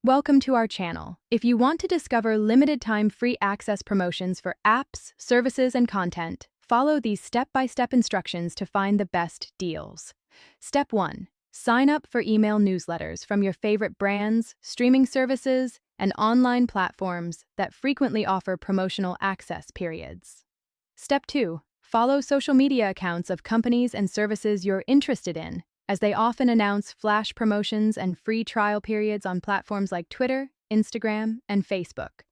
Welcome to our channel. If you want to discover limited-time free access promotions for apps, services, and content, follow these step-by-step instructions to find the best deals. Step 1. Sign up for email newsletters from your favorite brands, streaming services, and online platforms that frequently offer promotional access periods. Step 2. Follow social media accounts of companies and services you're interested in, as they often announce flash promotions and free trial periods on platforms like Twitter, Instagram, and Facebook.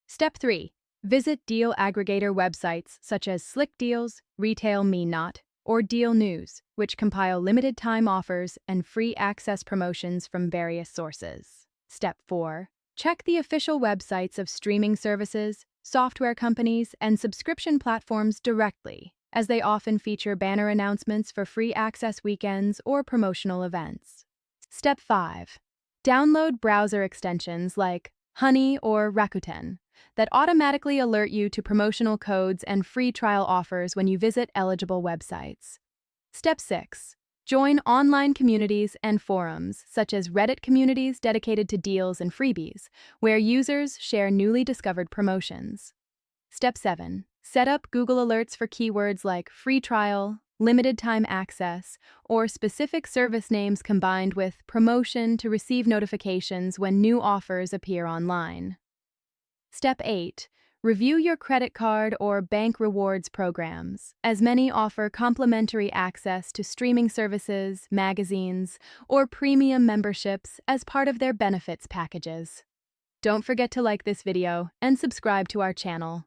Step 3. Visit deal aggregator websites such as Slick Deals, Retail Me Not, or Deal News, which compile limited-time offers and free access promotions from various sources. Step 4. Check the official websites of streaming services, software companies, and subscription platforms directly, as they often feature banner announcements for free access weekends or promotional events. Step 5. Download browser extensions like Honey or Rakuten that automatically alert you to promotional codes and free trial offers when you visit eligible websites. Step 6. Join online communities and forums, such as Reddit communities dedicated to deals and freebies, where users share newly discovered promotions. Step 7. Set up Google Alerts for keywords like free trial, limited time access, or specific service names combined with promotion to receive notifications when new offers appear online. Step 8. Review your credit card or bank rewards programs, as many offer complimentary access to streaming services, magazines, or premium memberships as part of their benefits packages. Don't forget to like this video and subscribe to our channel.